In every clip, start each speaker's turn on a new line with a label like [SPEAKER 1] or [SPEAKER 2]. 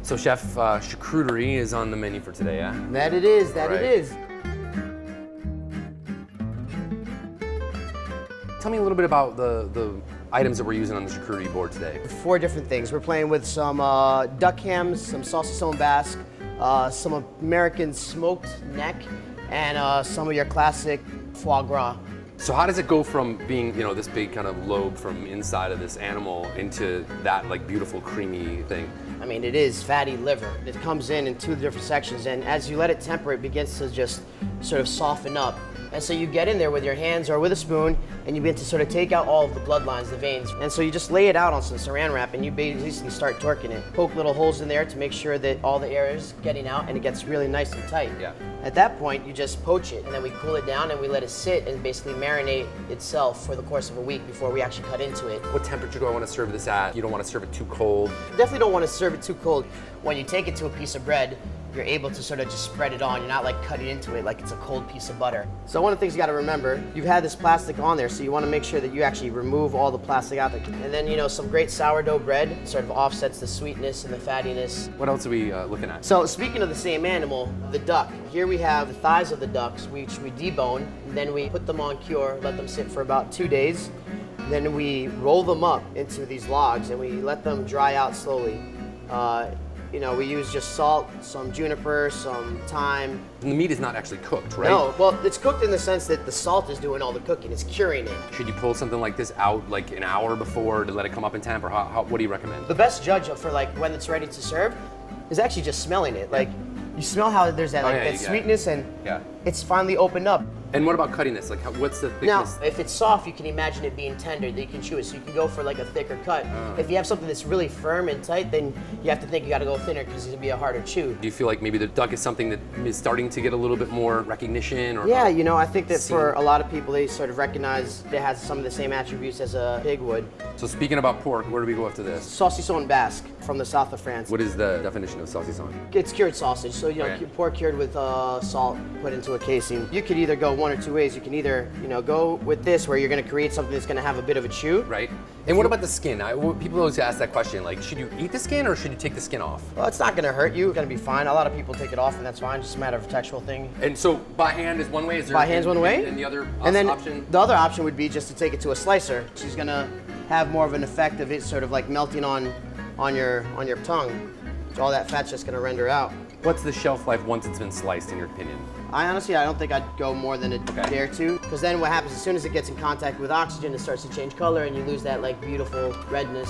[SPEAKER 1] So Chef, Charcuterie is on the menu for today, yeah?
[SPEAKER 2] That it is, that it is.
[SPEAKER 1] Tell me a little bit about the items that we're using on the charcuterie board today.
[SPEAKER 2] 4 different things. We're playing with some duck hams, some saucisson basque, some American smoked neck, and some of your classic foie gras.
[SPEAKER 1] So how does it go from being, you know, this big kind of lobe from inside of this animal into that like beautiful creamy thing?
[SPEAKER 2] I mean, it is fatty liver. It comes in 2 different sections, and as you let it temper, it begins to just sort of soften up. And so you get in there with your hands or with a spoon, and you begin to sort of take out all of the bloodlines, the veins. And so you just lay it out on some saran wrap, and you basically start torquing it. Poke little holes in there to make sure that all the air is getting out, and it gets really nice and tight.
[SPEAKER 1] Yeah.
[SPEAKER 2] At that point, you just poach it, and then we cool it down, and we let it sit and basically marinate itself for the course of a week before we actually cut into it.
[SPEAKER 1] What temperature do I want to serve this at? You don't want to serve it too cold.
[SPEAKER 2] You definitely don't want to serve it too cold. When you take it to a piece of bread, you're able to sort of just spread it on. You're not like cutting into it like it's a cold piece of butter. So one of the things you got to remember, you've had this plastic on there, so you want to make sure that you actually remove all the plastic out there. And then, you know, some great sourdough bread sort of offsets the sweetness and the fattiness.
[SPEAKER 1] What else are we looking at?
[SPEAKER 2] So speaking of the same animal, the duck. Here we have the thighs of the ducks, which we debone, and then we put them on cure, let them sit for about 2 days. Then we roll them up into these logs and we let them dry out slowly. You know, we use just salt, some juniper, some thyme.
[SPEAKER 1] And the meat is not actually cooked, right?
[SPEAKER 2] No, well, it's cooked in the sense that the salt is doing all the cooking. It's curing it.
[SPEAKER 1] Should you pull something like this out like an hour before to let it come up in temp, or what do you recommend?
[SPEAKER 2] The best judge for like when it's ready to serve is actually just smelling it. Like, you smell how there's that, that sweetness and it's finally opened up.
[SPEAKER 1] And what about cutting this? Like, what's the thickness?
[SPEAKER 2] Now, if it's soft, you can imagine it being tender, that you can chew it, so you can go for like a thicker cut. If you have something that's really firm and tight, then you have to think you gotta go thinner because it'll be a harder chew.
[SPEAKER 1] Do you feel like maybe the duck is something that is starting to get a little bit more recognition? Or
[SPEAKER 2] yeah, you know, I think that for a lot of people, they sort of recognize it has some of the same attributes as a pig would.
[SPEAKER 1] So speaking about pork, where do we go after this?
[SPEAKER 2] Saucisson basque from the south of France.
[SPEAKER 1] What is the definition of saucisson?
[SPEAKER 2] It's cured sausage, so you know, pork cured with salt, put into a casing. You could either go 1 or 2 ways. You can either, you know, go with this where you're going to create something that's going to have a bit of a chew.
[SPEAKER 1] Right. And what about the skin? People always ask that question, like, should you eat the skin or should you take the skin off?
[SPEAKER 2] Well, it's not going to hurt you. It's going to be fine. A lot of people take it off, and that's fine. It's just a matter of a textural thing.
[SPEAKER 1] And so by hand is one way? Is there
[SPEAKER 2] by hand's one way.
[SPEAKER 1] And the other option?
[SPEAKER 2] The other option would be just to take it to a slicer. She's going to have more of an effect of it sort of like melting on your tongue. So all that fat's just going to render out.
[SPEAKER 1] What's the shelf life once it's been sliced, in your opinion?
[SPEAKER 2] I don't think I'd go more than a day or 2, because then what happens as soon as it gets in contact with oxygen, it starts to change color and you lose that like beautiful redness.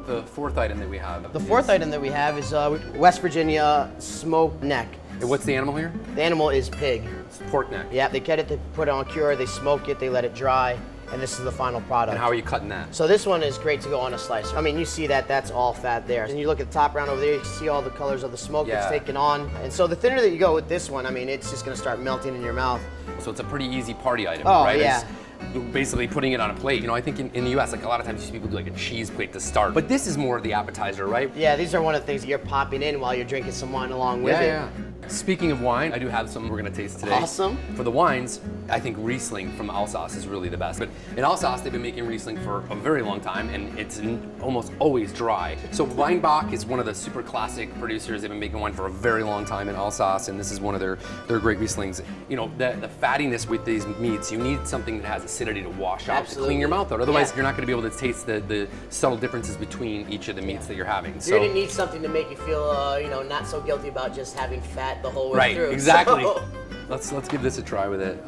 [SPEAKER 1] The 4th item that we have.
[SPEAKER 2] The 4th item that we have is West Virginia smoked neck.
[SPEAKER 1] And what's the animal here?
[SPEAKER 2] The animal is pig.
[SPEAKER 1] It's pork neck.
[SPEAKER 2] Yeah, they get it, they put it on cure, they smoke it, they let it dry, and this is the final product.
[SPEAKER 1] And how are you cutting that?
[SPEAKER 2] So this one is great to go on a slicer. I mean, you see that's all fat there. And you look at the top round over there, you see all the colors of the smoke that's taken on. And so the thinner that you go with this one, I mean, it's just gonna start melting in your mouth.
[SPEAKER 1] So it's a pretty easy party item,
[SPEAKER 2] right?
[SPEAKER 1] Oh, yeah.
[SPEAKER 2] It's
[SPEAKER 1] basically putting it on a plate. You know, I think in the US, like a lot of times you see people do like a cheese plate to start. But this is more of the appetizer, right?
[SPEAKER 2] Yeah, these are one of the things that you're popping in while you're drinking some wine along with it.
[SPEAKER 1] Yeah. Speaking of wine, I do have some we're gonna taste today.
[SPEAKER 2] Awesome.
[SPEAKER 1] For the wines, I think Riesling from Alsace is really the best. But in Alsace, they've been making Riesling for a very long time, and it's almost always dry. So Weinbach is one of the super classic producers. They've been making wine for a very long time in Alsace, and this is one of their great Rieslings. You know, the fattiness with these meats, you need something that has acidity to wash out, to clean your mouth out. Otherwise, you're not gonna be able to taste the subtle differences between each of the meats that you're having.
[SPEAKER 2] You're gonna need something to make you feel, you know, not so guilty about just having fat the whole way through.
[SPEAKER 1] Right, exactly. So. Let's give this a try with it.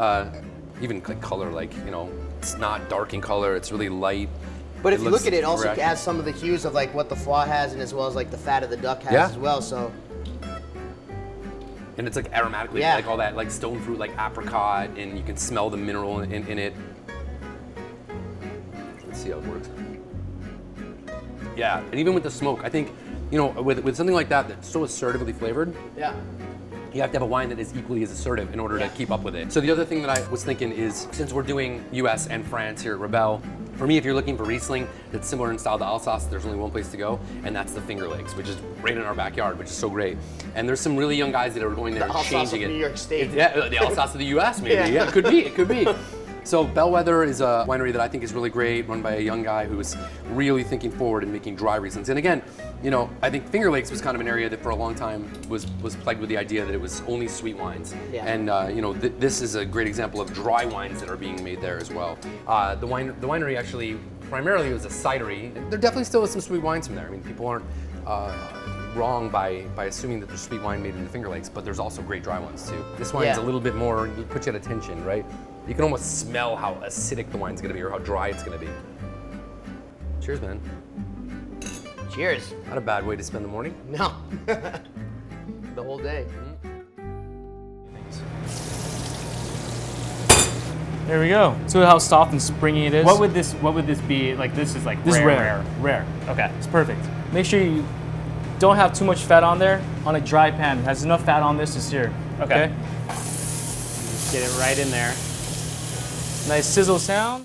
[SPEAKER 1] Even like color, like, you know, it's not dark in color, it's really light.
[SPEAKER 2] But if you look at it, also has some of the hues of like what the foie has, and as well as like the fat of the duck has as well. So.
[SPEAKER 1] And it's like aromatically, like all that like stone fruit, like apricot, and you can smell the mineral in it. Let's see how it works. Yeah, and even with the smoke, I think, you know, with something like that that's so assertively flavored.
[SPEAKER 2] Yeah.
[SPEAKER 1] You have to have a wine that is equally as assertive in order to keep up with it. So the other thing that I was thinking is, since we're doing US and France here at Rebelle, for me, if you're looking for Riesling that's similar in style to Alsace, there's only one place to go, and that's the Finger Lakes, which is right in our backyard, which is so great. And there's some really young guys that are going there and changing it.
[SPEAKER 2] The Alsace of New York State.
[SPEAKER 1] Yeah, the Alsace of the US, maybe. Yeah, it could be. So Bellwether is a winery that I think is really great, run by a young guy who is really thinking forward and making dry Rieslings. And again, you know, I think Finger Lakes was kind of an area that for a long time was plagued with the idea that it was only sweet wines.
[SPEAKER 2] Yeah.
[SPEAKER 1] And you know, this is a great example of dry wines that are being made there as well. The winery actually primarily was a cidery. There definitely still is some sweet wines from there. I mean, people aren't wrong by assuming that there's sweet wine made in the Finger Lakes, but there's also great dry ones too. This wine's a little bit more, it puts you at attention, right? You can almost smell how acidic the wine's gonna be or how dry it's gonna be. Cheers, man.
[SPEAKER 2] Cheers.
[SPEAKER 1] Not a bad way to spend the morning.
[SPEAKER 2] No. The whole day.
[SPEAKER 3] There we go. So how soft and springy it is.
[SPEAKER 4] What would this be? Like this is like
[SPEAKER 3] This is
[SPEAKER 4] rare.
[SPEAKER 3] rare.
[SPEAKER 4] Okay.
[SPEAKER 3] It's perfect. Make sure you don't have too much fat on there. On a dry pan, it has enough fat on this to sear.
[SPEAKER 4] Okay. Just get it right in there.
[SPEAKER 3] Nice sizzle sound.